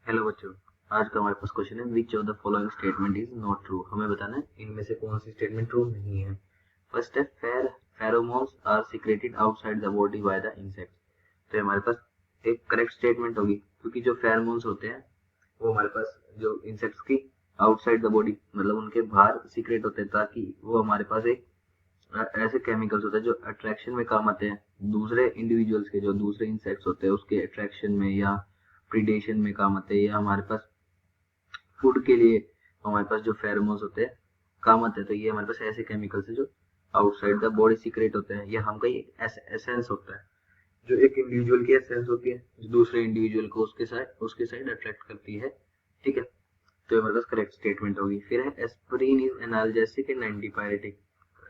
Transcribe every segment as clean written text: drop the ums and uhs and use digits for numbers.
Hello बच्चों, आज का हमारे पास क्वेश्चन है which of the following statement is not true. हमें बताना है इनमें से कौन सी स्टेटमेंट ट्रू नहीं है। फर्स्ट है pheromones are secreted outside the body by the insect. तो हमारे पास एक करेक्ट स्टेटमेंट होगी, क्योंकि जो फेरोमोन्स होते हैं वो हमारे पास जो इंसेक्ट्स की आउटसाइड द बॉडी मतलब उनके बाहर सीक्रेट होते हैं, ताकि वो हमारे पास एक ऐसे केमिकल्स होते हैं जो अट्रैक्शन में काम आते हैं दूसरे इंडिविजुअल्स के, जो दूसरे इंसेक्ट्स होते हैं उसके अट्रैक्शन में या प्रीडेशन में काम आते हैं, या हमारे पास फूड के लिए हमारे पास जो फेरोमोन्स होते हैं काम आते हैं। तो ये हमारे पास ऐसे केमिकल्स है जो आउटसाइड द बॉडी सीक्रेट होते हैं, या हम कहीं एसेंस होता है जो एक इंडिविजुअल की एसेंस होती है जो दूसरे इंडिविजुअल को उसके साइड अट्रैक्ट करती है। ठीक है, तो ये हमारे पास करेक्ट स्टेटमेंट होगी। फिर है aspirin is analgesic and antipyretic.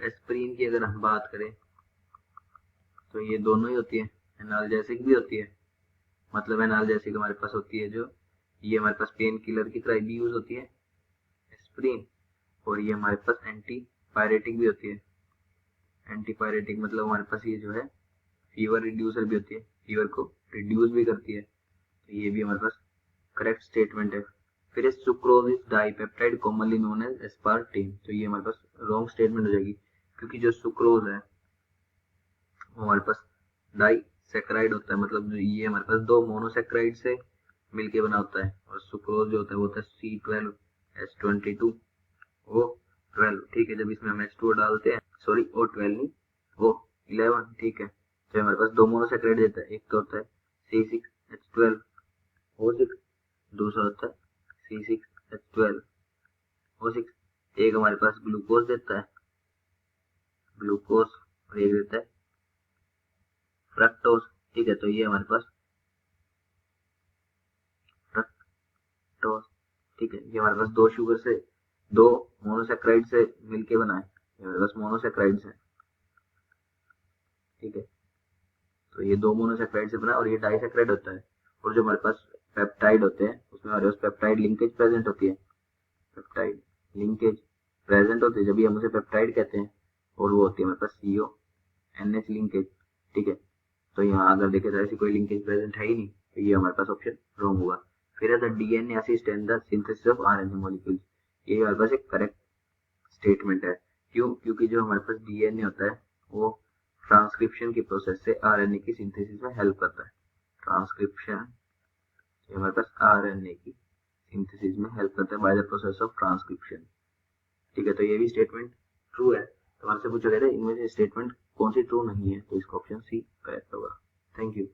Aspirin की अगर हम बात करें तो ये दोनों ही होती है, एनाल्जेसिक भी होती है, मतलब एनाल्जेसिक हमारे पास होती है जो ये हमारे पास पेन किलर की तरह भी यूज होती है एस्पिरिन, और ये हमारे पास एंटी पायरेटिक भी होती है। एंटी पायरेटिक मतलब हमारे पास ये जो है फीवर रिड्यूसर भी होती है, फीवर को रिड्यूस भी करती है। तो ये भी हमारे पास करेक्ट स्टेटमेंट है। फिर sucrose is dipeptide commonly known as aspartame. तो ये हमारे पास रॉन्ग स्टेटमेंट हो जाएगी, क्योंकि जो सुक्रोज है वो हमारे पास डाइसेक्राइड होता है, मतलब ये हमारे पास दो मोनोसेक्राइड से मिलके बना होता है, और सुक्रोज जो होता है वो होता है C12H22O12। ठीक है, जब इसमें हम H2O डालते हैं, सॉरी O12 नहीं O11, ठीक है, तो हमारे पास दो मोनोसेक्राइड देता है। एक तो होता है C6H12O6, दूसरा होता है C6H12O6। एक हमारे पास ग्लूकोज देता है, ग्लूकोज, और एक देता है फ्रक्टोज। ठीक है, तो ये हमारे पास फ्रक्टोज, ठीक है, ये हमारे पास दो शुगर से दो मोनोसेक्राइड से मिलके बना है, ये हमारे पास मोनोसेक्राइड है। ठीक है, तो ये दो मोनोसेक्राइड से बना और ये डाइसेक्राइड होता है। और जो हमारे पास पेप्टाइड होते हैं उसमें हमारे पास पेप्टाइड लिंकेज प्रेजेंट होती है, पेप्टाइड लिंकेज प्रेजेंट होती है जब भी हम उसे पेप्टाइड कहते हैं, और वो होती है हमारे पास CONH लिंकेज। ठीक है, तो यहाँ अगर देखें तो ऐसी कोई लिंकेज प्रेजेंट है ही नहीं, तो ये हमारे पास ऑप्शन रॉन्ग हुआ। फिर है the DNA assist in the synthesis of RNA molecules. ये हमारे पास एक करेक्ट स्टेटमेंट है। क्यों? क्योंकि जो हमारे पास DNA होता है वो ट्रांसक्रिप्शन की प्रोसेस से RNA की सिंथेसिस में हेल्प करता है। ट्रांसक्रिप्शन हमारे पास RNA की सिंथेसिस में हेल्प करता है by the process of transcription. ठीक है, तो ये भी स्टेटमेंट ट्रू है। तो हमारे से पूछा गया था इनमें से स्टेटमेंट कौन सी ट्रू नहीं है, तो इसका ऑप्शन C करेक्ट होगा। Thank you.